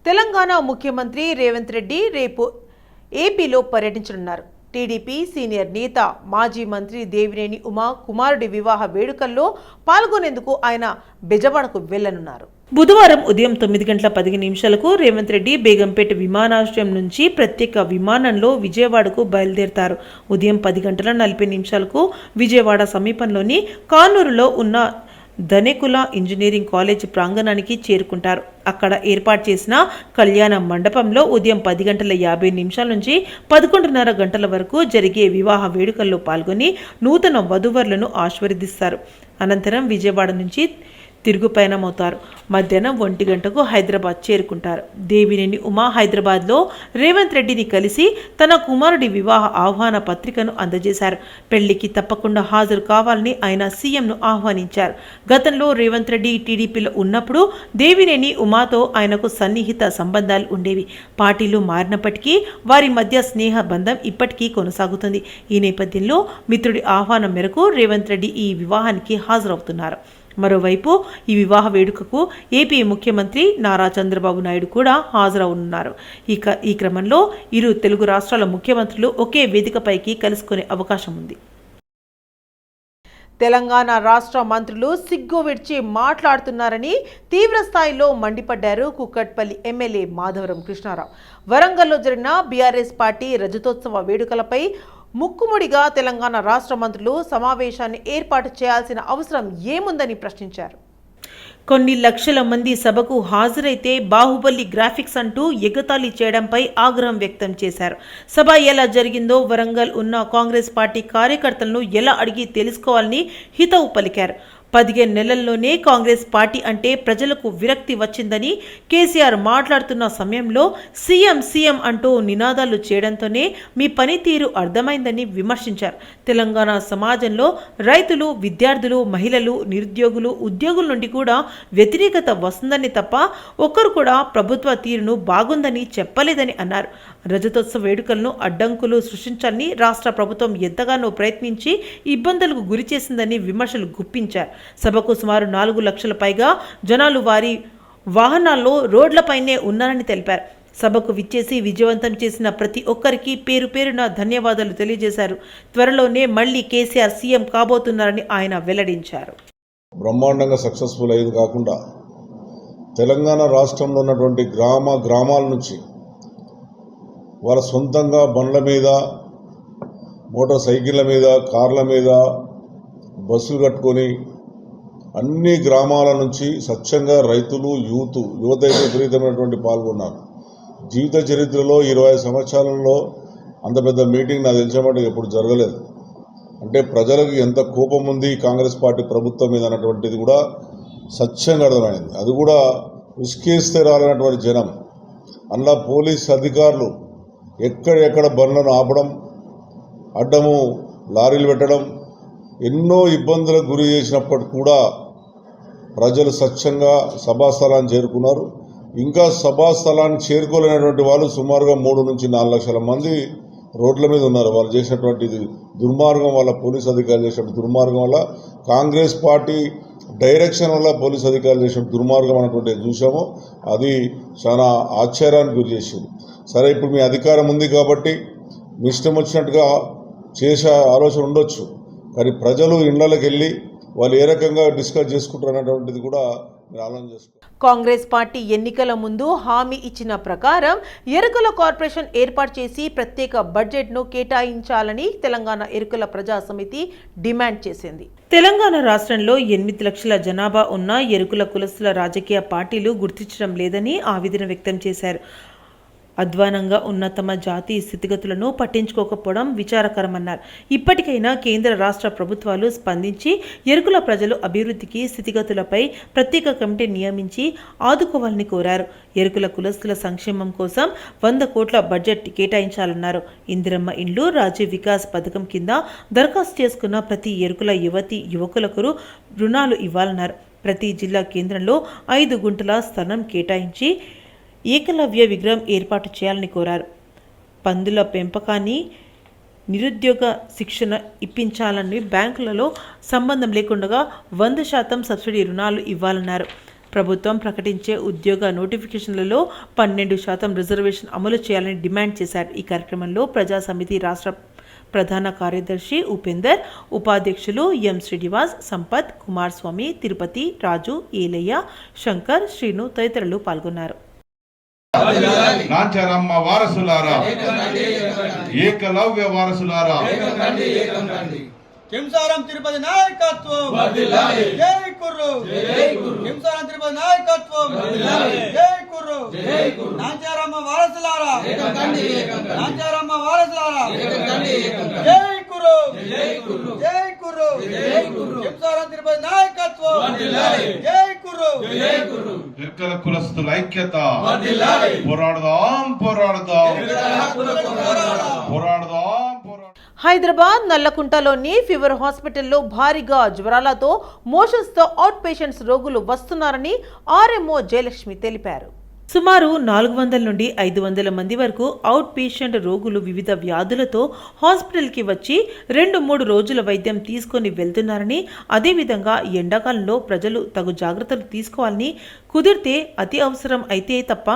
తెలంగాణ ముఖ్యమంత్రి రేవంత్ రెడ్డి రేపు ఏపీలో పర్యటించనున్నారు. టీడీపీ సీనియర్ నేత మాజీ మంత్రి దేవినేని ఉమా కుమారుడి వివాహ వేడుకల్లో పాల్గొనేందుకు ఆయన బెజవాడకు వెళ్లనున్నారు. బుధవారం ఉదయం 9:15 రేవంత్ రెడ్డి బేగంపేట విమానాశ్రయం నుంచి ప్రత్యేక విమానంలో విజయవాడకు బయలుదేరతారు. ఉదయం 10:40 విజయవాడ సమీపంలోని కానూరులో ఉన్న ధనేకుల ఇంజనీరింగ్ కాలేజ్ ప్రాంగణానికి చేరుకుంటారు. అక్కడ ఏర్పాటు చేసిన కళ్యాణ మండపంలో ఉదయం 10:50 నుంచి 11:30 గంటల వరకు జరిగే వివాహ వేడుకల్లో పాల్గొని నూతన వధూవరులను ఆశీర్వదిస్తారు. అనంతరం విజయవాడ నుంచి తిరుగుపయనమవుతారు. మధ్యాహ్నం 1 గంటకు హైదరాబాద్ చేరుకుంటారు. దేవినేని ఉమా హైదరాబాద్లో రేవంత్ రెడ్డిని కలిసి తన కుమారుడి వివాహ ఆహ్వాన పత్రికను అందజేశారు. పెళ్లికి తప్పకుండా హాజరు కావాలని ఆయన సీఎంను ఆహ్వానించారు. గతంలో రేవంత్ రెడ్డి టీడీపీలో ఉన్నప్పుడు దేవినేని ఉమాతో ఆయనకు సన్నిహిత సంబంధాలు ఉండేవి. పార్టీలు మారినప్పటికీ వారి మధ్య స్నేహ బంధం ఇప్పటికీ కొనసాగుతుంది. ఈ నేపథ్యంలో మిత్రుడి ఆహ్వానం మేరకు రేవంత్ రెడ్డి ఈ వివాహానికి హాజరవుతున్నారు. మరోవైపు ఈ వివాహ వేడుకకు ఏపీ ముఖ్యమంత్రి నారా చంద్రబాబు నాయుడు కూడా హాజరవుతున్నారు. ఈ క్రమంలో ఇరు తెలుగు రాష్ట్రాల ముఖ్యమంత్రులు ఒకే వేదికపైకి కలుసుకునే అవకాశం ఉంది. తెలంగాణ రాష్ట్ర మంత్రులు సిగ్గు విడిచి మాట్లాడుతున్నారని తీవ్రస్థాయిలో మండిపడ్డారు కుక్కట్పల్లి ఎమ్మెల్యే మాధవరం కృష్ణారావు. వరంగల్లో జరిగిన బీఆర్ఎస్ పార్టీ రజతోత్సవ వేడుకలపై ముక్కుముడిగా తెలంగాణ రాష్ట్ర మంత్రులు సమావేశాన్ని ఏర్పాటు చేయాల్సిన అవసరం ఏముందని ప్రశ్నించారు. కొన్ని లక్షల మంది సభకు హాజరైతే బాహుబలి గ్రాఫిక్స్ అంటూ ఎగతాళి చేయడంపై ఆగ్రహం వ్యక్తం చేశారు. సభ ఎలా జరిగిందో వరంగల్ ఉన్న కాంగ్రెస్ పార్టీ కార్యకర్తలను ఎలా అడిగి తెలుసుకోవాలని హితవు పలికారు. 15 నెలల్లోనే కాంగ్రెస్ పార్టీ అంటే ప్రజలకు విరక్తి వచ్చిందని కేసీఆర్ మాట్లాడుతున్న సమయంలో సీఎం అంటూ నినాదాలు చేయడంతోనే మీ పనితీరు అర్థమైందని విమర్శించారు. తెలంగాణ సమాజంలో రైతులు, విద్యార్థులు, మహిళలు, నిరుద్యోగులు, ఉద్యోగుల నుండి కూడా వ్యతిరేకత వస్తుందని తప్ప ఒక్కరు కూడా ప్రభుత్వ తీరును బాగుందని చెప్పలేదని అన్నారు. రజతోత్సవ వేడుకలను అడ్డంకులు సృష్టించాలని రాష్ట్ర ప్రభుత్వం ఎంతగానో ప్రయత్నించి ఇబ్బందులకు గురి చేసిందని విమర్శలు గుప్పించారు. సభకు సుమారు 4 లక్షల పైగా జనాలు వారి వాహనాల్లో రోడ్లపైనే ఉన్నారని తెలిపారు. సభకు విచ్చేసి విజయవంతం చేసిన ప్రతి ఒక్కరికి పేరు పేరున ధన్యవాదాలు తెలియజేశారు. త్వరలోనే మళ్లీ కేసీఆర్ సీఎం కాబోతున్నారని ఆయన వెల్లడించారు. బ్రహ్మాండంగా సక్సెస్ఫుల్ అయ్యేది కాకుండా తెలంగాణ రాష్ట్రంలో ఉన్నటువంటి గ్రామాల నుంచి వాళ్ళ సొంతంగా బండ్ల మీద, మోటార్ సైకిళ్ళ మీద, కార్ల మీద, బస్సులు కట్టుకొని అన్ని గ్రామాల నుంచి స్వచ్ఛంగా రైతులు, యువత అయితే విపరీతమైనటువంటి పాల్గొన్నారు. జీవిత చరిత్రలో 20 సంవత్సరాలలో అంత పెద్ద మీటింగ్ నాకు తెలిసినట్టు ఎప్పుడు జరగలేదు. అంటే ప్రజలకు ఎంత కోపం ఉంది కాంగ్రెస్ పార్టీ ప్రభుత్వం మీద అన్నటువంటిది కూడా స్వచ్ఛంగా అర్థమైంది. అది కూడా ఉసుకేస్తే రాలన్నటువంటి జనం. అందులో పోలీస్ అధికారులు ఎక్కడెక్కడ బండ్లను ఆపడం, అడ్డము లారీలు పెట్టడం, ఎన్నో ఇబ్బందులకు గురి చేసినప్పటికి కూడా ప్రజలు స్వచ్ఛంగా సభాస్థలాన్ని చేరుకున్నారు. ఇంకా సభాస్థలాన్ని చేరుకోలేనటువంటి వాళ్ళు సుమారుగా 3 నుంచి 4 లక్షల మంది రోడ్ల మీద ఉన్నారు. వాళ్ళు చేసినటువంటి దుర్మార్గం వల్ల, పోలీస్ అధికారులు చేసిన దుర్మార్గం వల్ల, కాంగ్రెస్ పార్టీ డైరెక్షన్ వల్ల పోలీస్ అధికారులు చేసిన దుర్మార్గం అన్నటువంటి చూసాము. అది చాలా ఆశ్చర్యానికి గురి చేసింది. సరే, ఇప్పుడు మీ అధికారం ఉంది కాబట్టి మీ ఇష్టం వచ్చినట్టుగా చేసే ఆలోచన ఉండొచ్చు. కానీ ప్రజలు ఇళ్లకి వెళ్ళి వాళ్ళు ఏ రకంగా డిస్కస్ చేసుకుంటారు అన్నటువంటిది కూడా మీరు ఆలోచన చేసుకోండి. కాంగ్రెస్ పార్టీ ఎన్నికల ముందు హామీ ఇచ్చిన ప్రకారం ఎరుకల కార్పొరేషన్ ఏర్పాటు చేసి ప్రత్యేక బడ్జెట్ను కేటాయించాలని తెలంగాణ ఎరుకల ప్రజా సమితి డిమాండ్ చేసింది. తెలంగాణ రాష్ట్రంలో 8 లక్షల జనాభా ఉన్న ఎరుకల కులస్తుల రాజకీయ పార్టీలు గుర్తించడం లేదని ఆవేదన వ్యక్తం చేశారు. అధ్వానంగా ఉన్న తమ జాతి స్థితిగతులను పట్టించుకోకపోవడం విచారకరమన్నారు. ఇప్పటికైనా కేంద్ర రాష్ట్ర ప్రభుత్వాలు స్పందించి ఎరుకుల ప్రజలు అభివృద్ధికి స్థితిగతులపై ప్రత్యేక కమిటీ నియమించి ఆదుకోవాలని కోరారు. ఎరుకుల కులస్తుల సంక్షేమం కోసం 100 కోట్ల బడ్జెట్ కేటాయించాలన్నారు. ఇందిరమ్మ ఇండ్లు, రాజీవ్ వికాస్ పథకం కింద దరఖాస్తు చేసుకున్న ప్రతి ఎరుకుల యువకులకు రుణాలు ఇవ్వాలన్నారు. ప్రతి జిల్లా కేంద్రంలో 5 గుంటల స్థలం కేటాయించి ఏకలవ్య విగ్రహం ఏర్పాటు చేయాలని కోరారు. పందుల పెంపకాన్ని, నిరుద్యోగ శిక్షణ ఇప్పించాలని, బ్యాంకులలో సంబంధం లేకుండా 100% సబ్సిడీ రుణాలు ఇవ్వాలన్నారు. ప్రభుత్వం ప్రకటించే ఉద్యోగ నోటిఫికేషన్లలో 12% రిజర్వేషన్ అమలు చేయాలని డిమాండ్ చేశారు. ఈ కార్యక్రమంలో ప్రజా సమితి రాష్ట్ర ప్రధాన కార్యదర్శి ఉపేందర్, ఉపాధ్యక్షులు ఎం శ్రీనివాస్, సంపత్, కుమారస్వామి, తిరుపతి, రాజు, ఏలయ్య, శంకర్, శ్రీను తదితరులు పాల్గొన్నారు. నాంచారమ్మ వారసులారా, ఏకలవ్య వారసులారా, కింసారం తిరుపతి నాయకత్వం జై కుర్రు, కింసారం తిరుపతి నాయకత్వం జై కుర్రు, నాంచారమ్మ వారసులారా, నాంచారమ్మ వారసులారా, జై కుర్రు, జై కుర్రు, కింసారం తిరుపతి నాయకత్వం జై కుర్రు, రెక్కల కులస్తుల ఐక్యత, పోరాడదాం పోరాడదాం పోరాడదాం. హైదరాబాద్ నల్లకుంటలోని ఫీవర్ హాస్పిటల్లో భారీగా జ్వరాలతో మోషన్స్తో అవుట్ పేషెంట్స్ రోగులు వస్తున్నారని ఆర్ఎంఓ జయలక్ష్మి తెలిపారు. సుమారు 400 నుండి 500 మంది వరకు అవుట్ పేషెంట్ రోగులు వివిధ వ్యాధులతో హాస్పిటల్కి వచ్చి 2-3 రోజుల వైద్యం తీసుకొని వెళ్తున్నారని, అదేవిధంగా ఎండాకాలంలో ప్రజలు తగు జాగ్రత్తలు తీసుకోవాలని, కుదిరితే అతి అవసరం అయితే తప్ప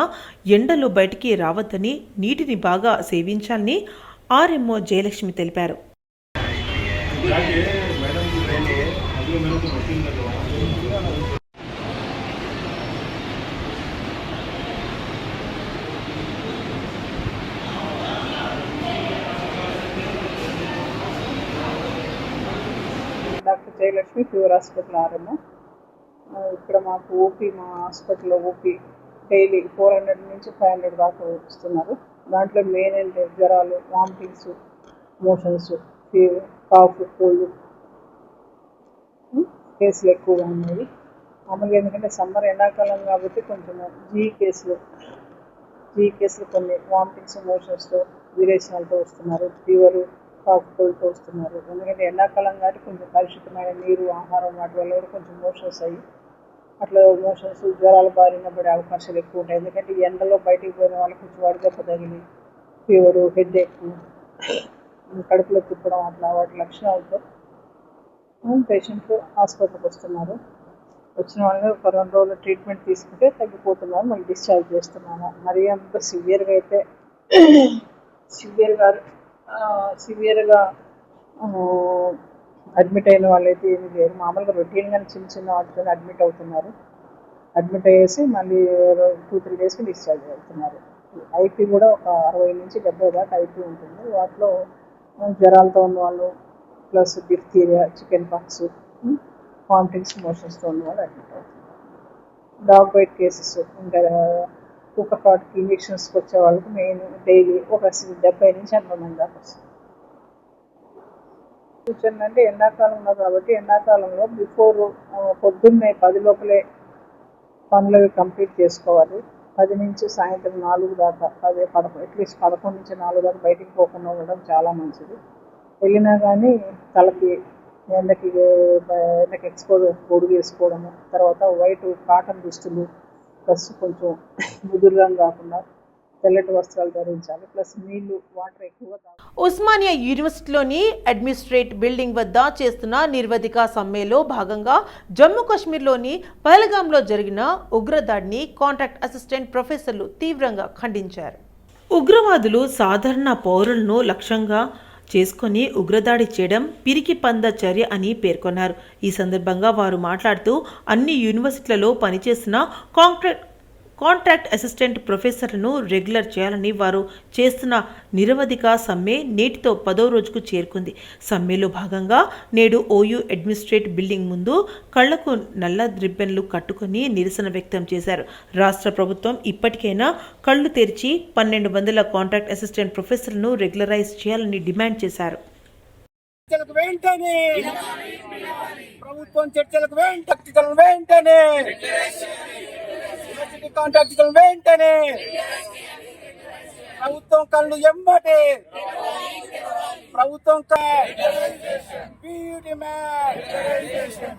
ఎండలో బయటికి రావద్దని, నీటిని బాగా సేవించాలని ఆర్ఎంఓ జయలక్ష్మి తెలిపారు. Doctor Jayalakshmi, fever hospital RMO. ఇక్కడ మాకు ఓపీ, మా హాస్పిటల్లో ఓపీ డైలీ 400 నుంచి 500 దాకా వస్తున్నారు. దాంట్లో మెయిన్ అంటే జ్వరాలు, vomitings, motions, fever, cough, cold కేసులు ఎక్కువగా ఉన్నాయి. మామూలుగా ఎందుకంటే సమ్మర్ ఎండాకాలం కాబట్టి కొంచెం జీ కేసులు కొన్ని వామిటింగ్స్, మోషన్స్తో, విరేచనాలతో వస్తున్నారు. ఫీవరు, కాఫ్, కోల్డ్తో వస్తున్నారు. ఎందుకంటే ఎండాకాలం కాబట్టి కొంచెం కలుషితమైన నీరు, ఆహారం వాటి వల్ల కూడా కొంచెం మోషన్స్ అయ్యి అట్లా మోషన్స్, జ్వరాలు బారిన పడే అవకాశాలు ఎక్కువ ఉంటాయి. ఎందుకంటే ఎండలో బయటికి పోయిన వాళ్ళకి కొంచెం వడదెబ్బ తగిలి ఫీవరు, హెడ్ఏక్, కడుపులో తిప్పడం అట్లా వాటి లక్షణాలతో పేషెంట్లు హాస్పిటల్కి వస్తున్నారు. వచ్చిన వాళ్ళని ఒక 2 రోజులు ట్రీట్మెంట్ తీసుకుంటే తగ్గిపోతున్నారు, మళ్ళీ డిశ్చార్జ్ చేస్తున్నాము. మరీ అంత సివియర్గా అడ్మిట్ అయిన వాళ్ళైతే ఏమీ లేరు. మామూలుగా రొటీన్గానే చిన్న వాటితో అడ్మిట్ అవుతున్నారు. అడ్మిట్ అయ్యేసి మళ్ళీ 2-3 డేస్కి డిశ్చార్జ్ అవుతున్నారు. ఐపీ కూడా ఒక 60 నుంచి 70 దాకా ఐపీ ఉంటుంది. వాటిలో జ్వరాలతో ఉన్న వాళ్ళు, plus diphtheria, chicken pox, vomitings, మోషన్స్తో ఉన్న వాళ్ళు అడ్మిట్ అవుతున్నారు. డాగ్ బైట్ కేసెస్, ఇంకా కుక్క కాటుకి ఇంజెక్షన్స్కి వచ్చే వాళ్ళకి మెయిన్ డైలీ ఒక 70 నుంచి 80 మంది దాకా వస్తుంది. సూచన అంటే ఎండాకాలంలో కాబట్టి ఎండాకాలంలో బిఫోర్ పొద్దున్నే 10 లోపలే పనులు కంప్లీట్ చేసుకోవాలి. 10 నుంచి సాయంత్రం 4 దాకా, అట్లీస్ట్ 11 నుంచి 4 దాకా బయటికి పోకుండా ఉండడం చాలా మంచిది. వెళ్ళినా కానీ తలకి ఎండకి ఎక్స్పోజ్ పొడుగు వేసుకోవడము, తర్వాత వైట్ కాటన్ దుస్తులు, ప్లస్ కొంచెం ముదురుగా కాకుండా తెల్లటి వస్త్రాలు ధరించాలి. ప్లస్ నీళ్లు, వాటర్ ఎక్కువగా తాగాలి. ఉస్మానియా యూనివర్సిటీలోని అడ్మినిస్ట్రేట్ బిల్డింగ్ వద్ద చేస్తున్న నిర్వధిక సమ్మెలో భాగంగా జమ్మూ కాశ్మీర్లోని పహల్గామ్లో జరిగిన ఉగ్రదాడిని కాంట్రాక్ట్ అసిస్టెంట్ ప్రొఫెసర్లు తీవ్రంగా ఖండించారు. ఉగ్రవాదులు సాధారణ పౌరులను లక్ష్యంగా చేసుకొని ఉగ్రదాడి చేయడం పిరికి పంద చర్య అని పేర్కొన్నారు. ఈ సందర్భంగా వారు మాట్లాడుతూ అన్ని యూనివర్సిటీలలో పనిచేస్తున్న కాంట్రాక్ట్ అసిస్టెంట్ ప్రొఫెసర్లను రెగ్యులర్ చేయాలని వారు చేస్తున్న నిరవధిక సమ్మె నేటితో 10వ రోజుకు చేరుకుంది. సమ్మెలో భాగంగా నేడు ఓయూ అడ్మినిస్ట్రేట్ బిల్డింగ్ ముందు కళ్లకు నల్ల రిబ్బన్లు కట్టుకుని నిరసన వ్యక్తం చేశారు. రాష్ట్ర ప్రభుత్వం ఇప్పటికైనా కళ్లు తెరిచి 1200 కాంట్రాక్ట్ అసిస్టెంట్ ప్రొఫెసర్లను రెగ్యులరైజ్ చేయాలని డిమాండ్ చేశారు. కాంట్రాక్టులు వెంటనే ప్రభుత్వం కళ్ళు ఎమ్మటే ప్రభుత్వం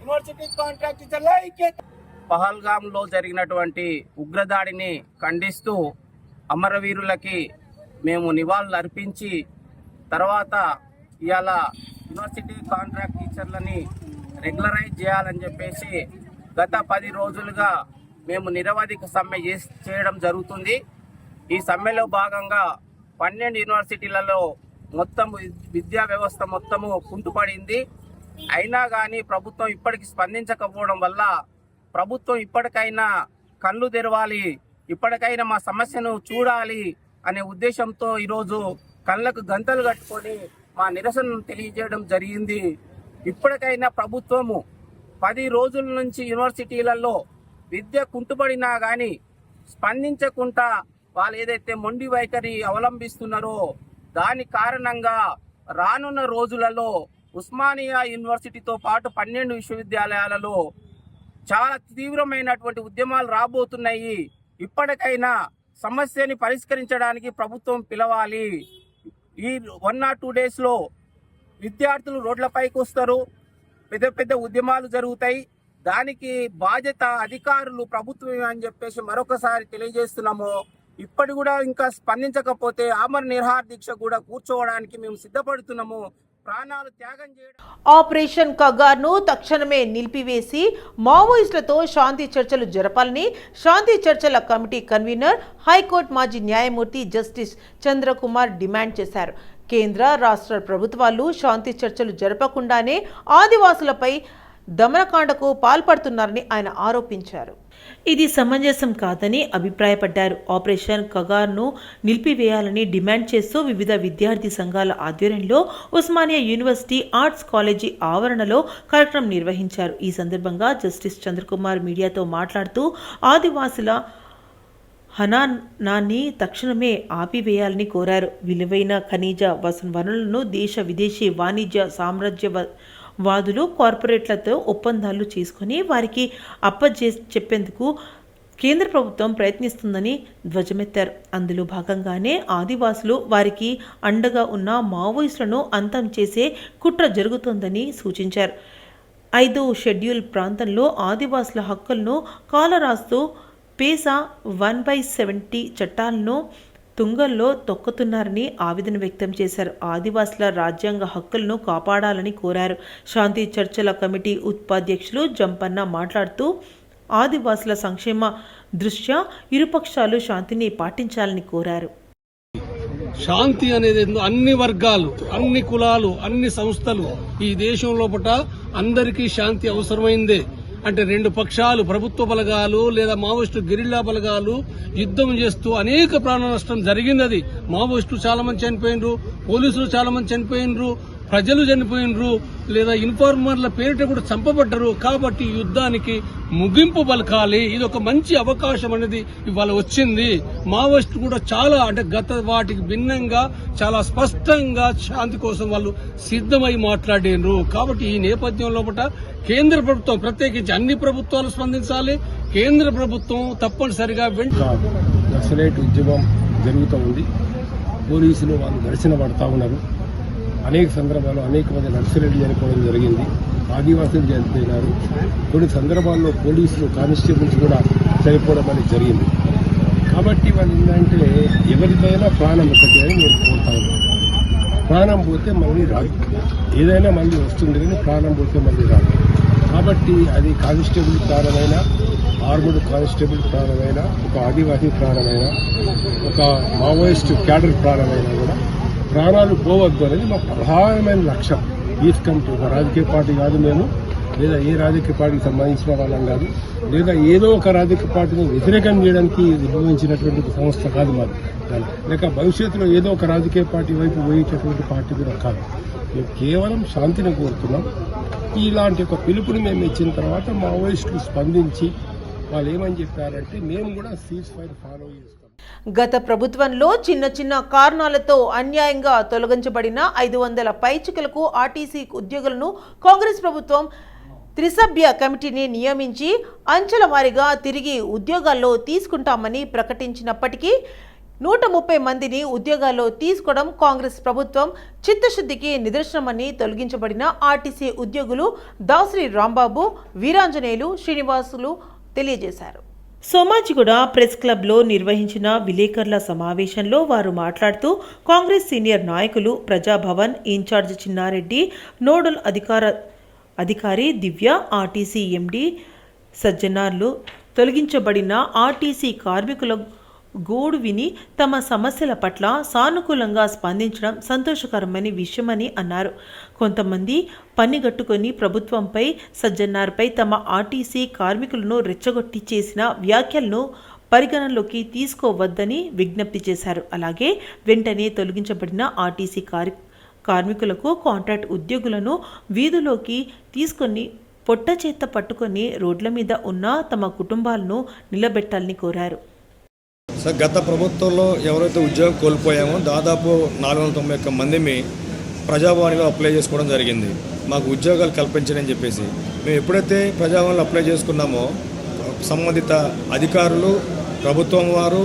యూనివర్సిటీ కాంట్రాక్టుల ఐక్యత. పహల్గామ్లో జరిగినటువంటి ఉగ్రదాడిని ఖండిస్తూ అమరవీరులకి మేము నివాళులు అర్పించి తర్వాత ఇవాళ యూనివర్సిటీ కాంట్రాక్ట్ టీచర్లని రెగ్యులరైజ్ చేయాలని చెప్పేసి గత 10 రోజులుగా మేము నిరవధిక సమ్మె చేయడం జరుగుతుంది. ఈ సమ్మెలో భాగంగా 12 యూనివర్సిటీలలో మొత్తం విద్యా వ్యవస్థ మొత్తము కుంటుపడింది. అయినా కానీ ప్రభుత్వం ఇప్పటికి స్పందించకపోవడం వల్ల ప్రభుత్వం ఇప్పటికైనా కళ్ళు తెరవాలి, ఇప్పటికైనా మా సమస్యను చూడాలి అనే ఉద్దేశంతో ఈరోజు కళ్ళకు గంతలు కట్టుకొని మా నిరసనను తెలియజేయడం జరిగింది. ఇప్పటికైనా ప్రభుత్వము 10 రోజుల నుంచి యూనివర్సిటీలలో విద్య కుంటుపడినా కానీ స్పందించకుండా వాళ్ళు ఏదైతే మొండి వైఖరి అవలంబిస్తున్నారో దాని కారణంగా రానున్న రోజులలో ఉస్మానియా యూనివర్సిటీతో పాటు 12 విశ్వవిద్యాలయాలలో చాలా తీవ్రమైనటువంటి ఉద్యమాలు రాబోతున్నాయి. ఇప్పటికైనా సమస్యని పరిష్కరించడానికి ప్రభుత్వం పిలవాలి. ఈ 1 or 2 డేస్లో విద్యార్థులు రోడ్లపైకి వస్తారు, పెద్ద పెద్ద ఉద్యమాలు జరుగుతాయి. దానికి బాధ్యత అధికారులు ప్రభుత్వమే అని చెప్పేసి మరొకసారి తెలియజేస్తున్నాము. ఇప్పటి కూడా ఇంకా స్పందించకపోతే ఆమరణ నిరాహార దీక్ష కూడా కూర్చోవడానికి మేము సిద్ధపడుతున్నాము. ప్రాణాలు త్యాగం చేయడం. ఆపరేషన్ కగార్ను తక్షణమే నిలిపివేసి మావోయిస్టులతో శాంతి చర్చలు జరపాలని శాంతి చర్చల కమిటీ కన్వీనర్ హైకోర్టు మాజీ న్యాయమూర్తి జస్టిస్ చంద్రకుమార్ డిమాండ్ చేశారు. కేంద్ర రాష్ట్ర ప్రభుత్వాలు శాంతి చర్చలు జరపకుండానే ఆదివాసులపై దమనకాండకు పాల్పడుతున్నారని ఆయన ఆరోపించారు. ఇది సమంజసం కాదని అభిప్రాయపడ్డారు. ఆపరేషన్ కగార్ను నిలిపివేయాలని డిమాండ్ చేస్తూ వివిధ విద్యార్థి సంఘాల ఆధ్వర్యంలో ఉస్మానియా యూనివర్సిటీ ఆర్ట్స్ కాలేజీ ఆవరణలో కార్యక్రమం నిర్వహించారు. ఈ సందర్భంగా జస్టిస్ చంద్రకుమార్ మీడియాతో మాట్లాడుతూ ఆదివాసుల హననాన్ని తక్షణమే ఆపివేయాలని కోరారు. విలువైన ఖనిజ వనరులను దేశ విదేశీ వాణిజ్య సామ్రాజ్యవాదులు కార్పొరేట్లతో ఒప్పందాలు చేసుకుని వారికి చెప్పేందుకు కేంద్ర ప్రభుత్వం ప్రయత్నిస్తుందని ధ్వజమెత్తారు. అందులో భాగంగానే ఆదివాసులు వారికి అండగా ఉన్న మావోయిస్టులను అంతం చేసే కుట్ర జరుగుతోందని సూచించారు. 5వ షెడ్యూల్ ప్రాంతంలో ఆదివాసుల హక్కులను కాలరాస్తూ పేసా 1/70 చట్టాలను తుంగల్లో తొక్కుతున్నారని ఆవేదన వ్యక్తం చేశారు. ఆదివాసుల రాజ్యాంగ హక్కులను కాపాడాలని కోరారు. శాంతి చర్చల కమిటీ ఉపాధ్యక్షులు జంపన్న మాట్లాడుతూ ఆదివాసుల సంక్షేమ దృష్ట్యా ఇరుపక్షాలు శాంతిని పాటించాలని కోరారు. శాంతి అనేది అన్ని వర్గాలు, అన్ని కులాలు, అన్ని సంస్థలు ఈ దేశం లోపల అందరికీ శాంతి అవసరమైందే. అంటే 2 పక్షాలు ప్రభుత్వ బలగాలు లేదా మావోయిస్టు గెరిల్లా బలగాలు యుద్ధం చేస్తూ అనేక ప్రాణ నష్టం జరిగింది. మావోయిస్టులు చాలా మంది చనిపోయినరు, పోలీసులు చాలా మంది చనిపోయినరు, ప్రజలు చనిపోయినరు, లేదా ఇన్ఫార్మర్ల పేరిట కూడా చంపబడ్డరు. కాబట్టి యుద్ధానికి ముగింపు పలకాలి. ఇది ఒక మంచి అవకాశం అనేది ఇవాళ వచ్చింది. మావోయిస్టు కూడా చాలా గత వాటికి భిన్నంగా చాలా స్పష్టంగా శాంతి కోసం వాళ్ళు సిద్ధమై మాట్లాడినరు. కాబట్టి ఈ నేపథ్యం లోపల కేంద్ర ప్రభుత్వం, ప్రత్యేకించి అన్ని ప్రభుత్వాలు స్పందించాలి. కేంద్ర ప్రభుత్వం తప్పనిసరిగా నక్సలైట్ ఉద్యమం జరుగుతూ ఉంది. పోలీసులు వాళ్ళు ఘర్షణ పడతా ఉన్నారు. అనేక సందర్భాల్లో అనేక మంది నక్సలైట్లు చనిపోవడం జరిగింది. ఆదివాసులు చనిపోయినారు. కొన్ని సందర్భాల్లో పోలీసులు, కానిస్టేబుల్స్ కూడా చనిపోవడం అనేది జరిగింది. కాబట్టి వాళ్ళు ఏంటంటే ఎవరిదైనా ప్రాణం ఒకటి అని నేను కోరుతా ఉన్నాను. ప్రాణం పోతే మళ్ళీ రాదు. ఏదైనా మళ్ళీ వస్తుంది కానీ ప్రాణం పోతే మళ్ళీ రాదు. కాబట్టి అది కానిస్టేబుల్ ప్రాణమైనా, ఆర్మడ్ కానిస్టేబుల్ ప్రాణమైనా, ఒక ఆదివాసీ ప్రాణమైనా, ఒక మావోయిస్ట్ క్యాడర్ ప్రాణమైనా కూడా ప్రాణాలు పోవద్దు అనేది మా ప్రధానమైన లక్ష్యం. ఈస్ట్ కమిటీ ఒక రాజకీయ పార్టీ కాదు మేము, లేదా ఏ రాజకీయ పార్టీకి సంబంధించిన వాళ్ళం కాదు, లేదా ఏదో ఒక రాజకీయ పార్టీని వ్యతిరేకం చేయడానికి నిర్వహించినటువంటి సంస్థ కాదు మాది. లేక భవిష్యత్తులో ఏదో ఒక రాజకీయ పార్టీ వైపు పోయేటటువంటి పార్టీ కూడా కాదు. మేము కేవలం శాంతిని కోరుతున్నాం. ఇలాంటి ఒక పిలుపుని మేము ఇచ్చిన తర్వాత మావోయిస్టులు స్పందించి వాళ్ళు ఏమని చెప్పారంటే మేము కూడా సీజ్ ఫైర్ ఫాలో చేస్తాం. గత ప్రభుత్వంలో చిన్న చిన్న కారణాలతో అన్యాయంగా తొలగించబడిన 500 పైచికలకు ఆర్టీసీ ఉద్యోగులను కాంగ్రెస్ ప్రభుత్వం త్రిసభ్య కమిటీని నియమించి అంచెల వారీగా తిరిగి ఉద్యోగాల్లో తీసుకుంటామని ప్రకటించినప్పటికీ 130 మందిని ఉద్యోగాల్లో తీసుకోవడం కాంగ్రెస్ ప్రభుత్వం చిత్తశుద్ధికి నిదర్శనమని తొలగించబడిన ఆర్టీసీ ఉద్యోగులు దాసరి రాంబాబు, వీరాంజనేయులు, శ్రీనివాసులు తెలియజేశారు. సోమాజిగూడ ప్రెస్ క్లబ్లో నిర్వహించిన విలేకరుల సమావేశంలో వారు మాట్లాడుతూ కాంగ్రెస్ సీనియర్ నాయకులు, ప్రజాభవన్ ఇన్ఛార్జ్ చిన్నారెడ్డి, నోడల్ అధికారి దివ్య, ఆర్టీసీ ఎండీ సజ్జనార్లు తొలగించబడిన ఆర్టీసీ కార్మికుల గోడు విని తమ సమస్యల పట్ల సానుకూలంగా స్పందించడం సంతోషకరమైన విషయమని అన్నారు. కొంతమంది పనిగట్టుకొని ప్రభుత్వంపై, సజ్జనార్పై తమ ఆర్టీసీ కార్మికులను రెచ్చగొట్టి చేసిన వ్యాఖ్యలను పరిగణనలోకి తీసుకోవద్దని విజ్ఞప్తి చేశారు. అలాగే వెంటనే తొలగించబడిన ఆర్టీసీ కార్మికులకు కాంట్రాక్ట్ ఉద్యోగులను వీధులోకి తీసుకొని పొట్ట చేత పట్టుకొని రోడ్ల మీద ఉన్న తమ కుటుంబాలను నిలబెట్టాలని కోరారు. సార్, గత ప్రభుత్వంలో ఎవరైతే ఉద్యోగం కోల్పోయామో దాదాపు 491 మందిని ప్రజాభవన్లో అప్లై చేసుకోవడం జరిగింది. మాకు ఉద్యోగాలు కల్పించని చెప్పేసి మేము ఎప్పుడైతే ప్రజాభవన్లో అప్లై చేసుకున్నామో సంబంధిత అధికారులు, ప్రభుత్వం వారు,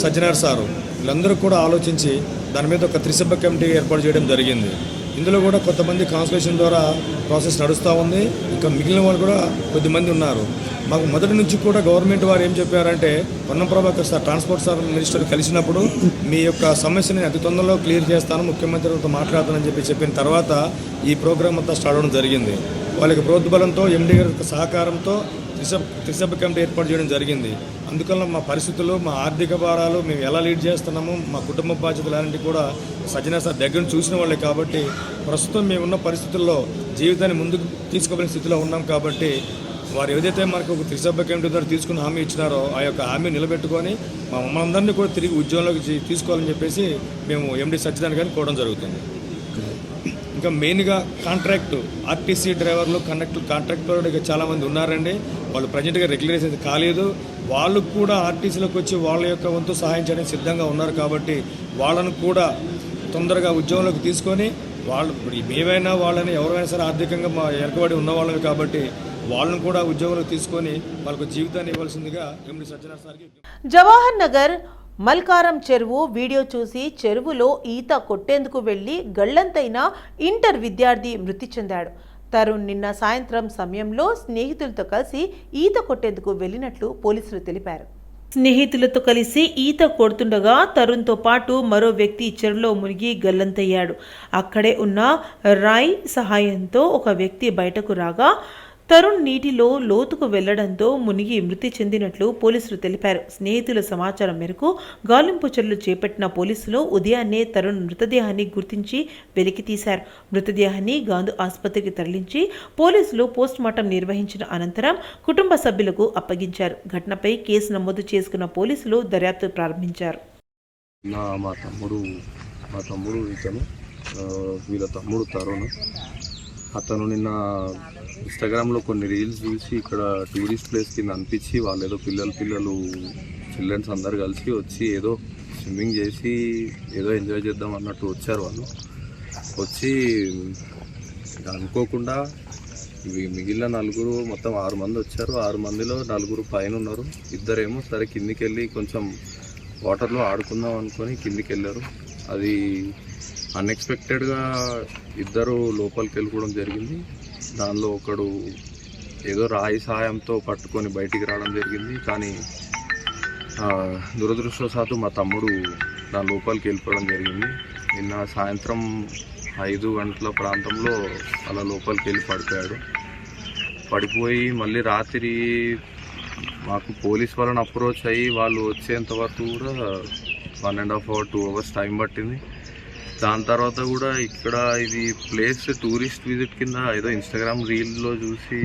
సజ్జనార్ సారు వీళ్ళందరూ కూడా ఆలోచించి దాని మీద ఒక త్రిసభ్య కమిటీ ఏర్పాటు చేయడం జరిగింది. ఇందులో కూడా కొంతమంది కాన్స్టిట్యూషన్ ద్వారా ప్రాసెస్ నడుస్తూ ఉంది. ఇంకా మిగిలిన వాళ్ళు కూడా కొద్దిమంది ఉన్నారు. మాకు మొదటి నుంచి కూడా గవర్నమెంట్ వారు ఏం చెప్పారంటే, Ponnam Prabhakar sir transport sir minister కలిసినప్పుడు మీ యొక్క సమస్యని అతి తొందరలో క్లియర్ చేస్తాను, ముఖ్యమంత్రితో మాట్లాడతానని చెప్పిన తర్వాత ఈ ప్రోగ్రామ్ అంతా స్టార్ట్ అవడం జరిగింది. వాళ్ళకి ప్రోద్బలంతో ఎండీ గారి సహకారంతో త్రిసభ్య కమిటీ ఏర్పాటు చేయడం జరిగింది. అందుకల్ల మా పరిస్థితులు, మా ఆర్థిక భారాలు, మేము ఎలా లీడ్ చేస్తున్నాము, మా కుటుంబ బాధ్యతలు అలాంటి కూడా సజ్జనా సార్ దగ్గర చూసిన వాళ్ళే కాబట్టి ప్రస్తుతం మేమున్న పరిస్థితుల్లో జీవితాన్ని ముందుకు తీసుకోవాల్సిన స్థితిలో ఉన్నాం. కాబట్టి వారు ఏదైతే మనకు ఒక త్రిసభ్య కమిటీ ద్వారా తీసుకుని హామీ ఇచ్చినారో ఆ యొక్క హామీ నిలబెట్టుకొని మమ్మల్ని కూడా తిరిగి ఉద్యోగంలోకి తీసుకోవాలని చెప్పేసి మేము ఎండీ సజ్జనార్ గారిని కోవడం జరుగుతుంది. ఇంకా మెయిన్గా కాంట్రాక్టు ఆర్టీసీ డ్రైవర్లు, కాంట్రాక్టర్ చాలామంది ఉన్నారండి. వాళ్ళు ప్రజెంట్గా రెగ్యులరైజ్ కాలేదు. వాళ్ళు కూడా ఆర్టీసీలోకి వచ్చి వాళ్ళ యొక్క వంతు సహాయం చేయడానికి సిద్ధంగా ఉన్నారు. కాబట్టి వాళ్ళను కూడా తొందరగా ఉద్యోగంలోకి తీసుకొని వాళ్ళు మేమైనా వాళ్ళని ఎవరైనా సరే ఆర్థికంగా వెనకబడి ఉన్న వాళ్ళవి కాబట్టి వాళ్ళను కూడా ఉద్యోగంలోకి తీసుకొని వాళ్ళకు జీవితాన్ని ఇవ్వాల్సిందిగా ఎండీ సజ్జనార్ సార్కి. జవహర్ నగర్ మల్కారం చెరువు వీడియో చూసి చెరువులో ఈత కొట్టేందుకు వెళ్లి గల్లంతైన ఇంటర్ విద్యార్థి మృతి చెందాడు. తరుణ్ నిన్న సాయంత్రం సమయంలో స్నేహితులతో కలిసి ఈత కొట్టేందుకు వెళ్లినట్లు పోలీసులు తెలిపారు. స్నేహితులతో కలిసి ఈత కొడుతుండగా తరుణ్తో పాటు మరో వ్యక్తి చెరువులో మునిగి గల్లంతయ్యాడు. అక్కడే ఉన్న రాయ్ సహాయంతో ఒక వ్యక్తి బయటకు రాగా తరుణ్ నీటిలో లోతుకు వెళ్లడంతో మునిగి మృతి చెందినట్లు పోలీసులు తెలిపారు. స్నేహితుల సమాచారం మేరకు గాలింపు చర్యలు చేపట్టిన పోలీసులు ఉదయాన్నే తరుణ్ మృతదేహాన్ని గుర్తించి వెలికి తీశారు. మృతదేహాన్ని గాంధీ ఆసుపత్రికి తరలించి పోలీసులు పోస్టుమార్టం నిర్వహించిన అనంతరం కుటుంబ సభ్యులకు అప్పగించారు. ఘటనపై కేసు నమోదు చేసుకున్న పోలీసులు దర్యాప్తు ప్రారంభించారు. మా తమ్ముడు ఇతను, వీళ్ళ తమ్ముడు తరుణ్. అతను నిన్న ఇన్స్టాగ్రామ్లో కొన్ని రీల్స్ చూసి ఇక్కడ టూరిస్ట్ ప్లేస్ కింద అనిపించి వాళ్ళు ఏదో పిల్లలు చిల్డ్రన్స్ అందరు కలిసి వచ్చి ఏదో స్విమ్మింగ్ చేసి ఏదో ఎంజాయ్ చేద్దాం అన్నట్టు వచ్చారు. వాళ్ళు వచ్చి అనుకోకుండా ఇవి మిగిలిన నలుగురు, మొత్తం 6 మంది వచ్చారు. 6 మందిలో 4 పైన ఉన్నారు. ఇద్దరేమో సరే కిందికి వెళ్ళి కొంచెం వాటర్లో ఆడుకుందాం అనుకొని కిందికి వెళ్ళారు. అది అన్ఎక్స్పెక్టెడ్గా ఇద్దరు లోపలికి వెళ్ళిపోవడం జరిగింది. దానిలో ఒకడు ఏదో రాయి సహాయంతో పట్టుకొని బయటికి రావడం జరిగింది. కానీ దురదృష్టవశాత్తు మా తమ్ముడు దాని లోపలికి వెళ్ళిపోవడం జరిగింది. నిన్న సాయంత్రం 5 గంటల ప్రాంతంలో అలా లోపలికి వెళ్ళి పడిపోయి మళ్ళీ రాత్రి మాకు పోలీస్ వాళ్ళని అప్రోచ్ అయ్యి వాళ్ళు వచ్చేంత వరకు కూడా 1.5 hours 2 hours టైం పట్టింది. దాని తర్వాత కూడా ఇక్కడ ఇది ప్లేస్ టూరిస్ట్ విజిట్ కింద ఏదో ఇన్స్టాగ్రామ్ రీల్లో చూసి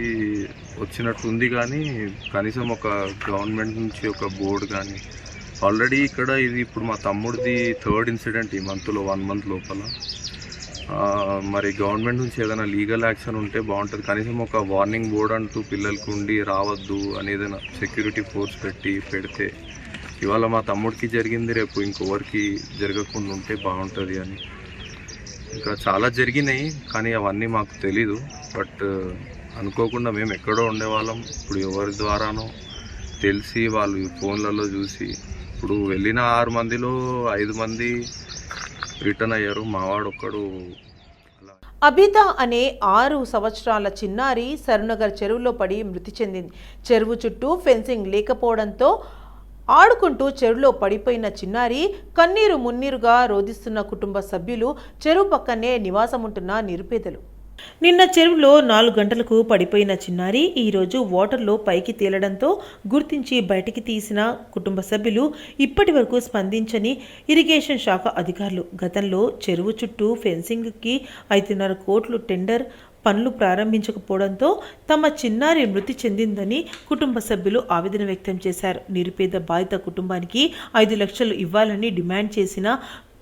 వచ్చినట్టుంది. కానీ కనీసం ఒక గవర్నమెంట్ నుంచి ఒక బోర్డు కానీ ఆల్రెడీ ఇక్కడ ఇది ఇప్పుడు మా తమ్ముడిది 3rd ఇన్సిడెంట్ ఈ మంత్లో, 1 month లోపల. మరి గవర్నమెంట్ నుంచి ఏదైనా లీగల్ యాక్షన్ ఉంటే బాగుంటుంది. కనీసం ఒక వార్నింగ్ బోర్డు అంటూ పిల్లలకి ఉండి రావద్దు అని ఏదైనా సెక్యూరిటీ ఫోర్స్ పెడితే ఇవాళ మా తమ్ముడికి జరిగింది, రేపు ఇంకొకరికి జరగకుండా ఉంటే బాగుంటుంది అని. ఇంకా చాలా జరిగినాయి కానీ అవన్నీ మాకు తెలీదు. బట్ అనుకోకుండా మేము ఎక్కడో ఉండేవాళ్ళం. ఇప్పుడు ఎవరి ద్వారానో తెలిసి వాళ్ళు ఫోన్లలో చూసి ఇప్పుడు వెళ్ళిన 6 మందిలో 5 మంది రిటర్న్ అయ్యారు. మావాడు ఒక్కడు. అబిత అనే 6 సంవత్సరాల చిన్నారి సరునగర్ చెరువులో పడి మృతి చెందింది. చెరువు చుట్టూ ఫెన్సింగ్ లేకపోవడంతో ఆడుకుంటూ చెరువులో పడిపోయిన చిన్నారి కన్నీరు మున్నీరుగా రోధిస్తున్న కుటుంబ సభ్యులు, చెరువు పక్కనే నివాసముంటున్న నిరుపేదలు. నిన్న చెరువులో 4 గంటలకు పడిపోయిన చిన్నారి ఈరోజు వాటర్లో పైకి తేలడంతో గుర్తించి బయటికి తీసిన కుటుంబ సభ్యులు ఇప్పటి వరకు స్పందించని ఇరిగేషన్ శాఖ అధికారులు. గతంలో చెరువు చుట్టూ ఫెన్సింగ్కి 5.5 కోట్లు టెండర్ పనులు ప్రారంభించకపోవడంతో తమ చిన్నారి మృతి చెందిందని కుటుంబ సభ్యులు ఆవేదన వ్యక్తం చేశారు. నిరుపేద బాధిత కుటుంబానికి 5 లక్షలు ఇవ్వాలని డిమాండ్ చేసిన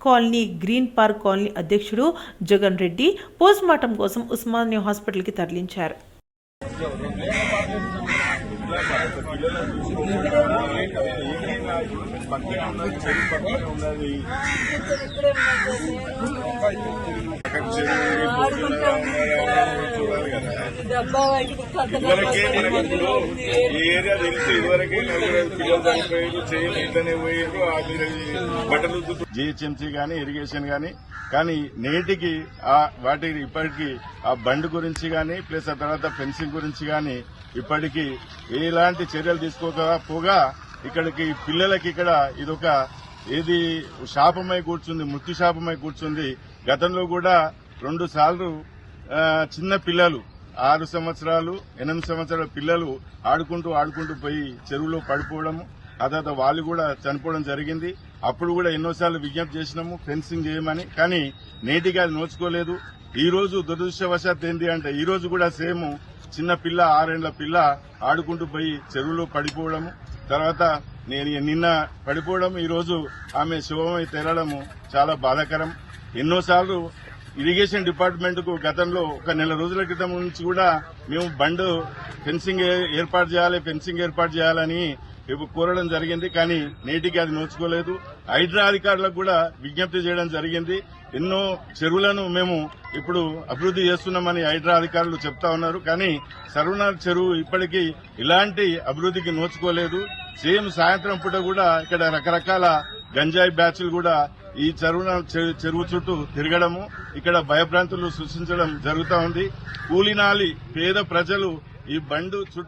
కాలనీ గ్రీన్ పార్క్ కాలనీ అధ్యక్షుడు జగన్ రెడ్డి పోస్ట్మార్టం కోసం ఉస్మానియా హాస్పిటల్కి తరలించారు. ఏరియా తెలిసి ఇదివరకే పిల్లలు చనిపోయారు, చేయలు ఇట్లనే పోయారు, బట్టలు జిహెచ్ఎంసీ గానీ ఇరిగేషన్ కానీ నేటికి వాటి ఇప్పటికీ ఆ బండ్ గురించి గానీ ప్లస్ ఆ తర్వాత ఫెన్సింగ్ గురించి గానీ ఇప్పటికీ ఎలాంటి చర్యలు తీసుకోకపోగా ఇక్కడికి పిల్లలకి ఇక్కడ ఇదొక ఏది శాపమై కూర్చుంది, మృత్యు శాపమై కూర్చుంది. గతంలో కూడా 2 సార్లు చిన్న పిల్లలు 6 సంవత్సరాలు 8 సంవత్సరాల పిల్లలు ఆడుకుంటూ పోయి చెరువులో పడిపోవడము, ఆ తర్వాత వాళ్ళు కూడా చనిపోవడం జరిగింది. అప్పుడు కూడా ఎన్నోసార్లు విజ్ఞప్తి చేసినాము ఫెన్సింగ్ చేయమని, కానీ నేటిగా అది నోచుకోలేదు. ఈ రోజు దురదృష్టవశాత్ ఏంటి అంటే ఈ రోజు కూడా సేమ్ చిన్న పిల్ల 6 ఏళ్ల పిల్ల ఆడుకుంటూ పోయి చెరువులో పడిపోవడము, తర్వాత నిన్న పడిపోవడం, ఈ రోజు ఆమె శవమై తేలడము చాలా బాధాకరం. ఎన్నోసార్లు ఇరిగేషన్ డిపార్ట్మెంట్ కు గతంలో 1 నెల రోజుల క్రితం నుంచి కూడా మేము బండ్ ఫెన్సింగ్ ఏర్పాటు చేయాలని కోరడం జరిగింది, కానీ నేటికి అది నోచుకోలేదు. హైడ్రా అధికారులకు కూడా విజ్ఞప్తి చేయడం జరిగింది. ఎన్నో చెరువులను మేము ఇప్పుడు అభివృద్ధి చేస్తున్నామని హైడ్రా అధికారులు చెప్తా ఉన్నారు, కానీ సర్వనాథ్ చెరువు ఇప్పటికీ ఇలాంటి అభివృద్ధికి నోచుకోలేదు. సేమ్ సాయంత్రం పూట కూడా ఇక్కడ రకరకాల గంజాయి బ్యాచ్లు కూడా ఈ చెరువు చుట్టూ తిరగడము, ఇక్కడ భయభ్రాంతులు సృష్టించడం జరుగుతూ ఉంది. కూలినాలి పేద ప్రజలు ఈ బండు చుట్టూ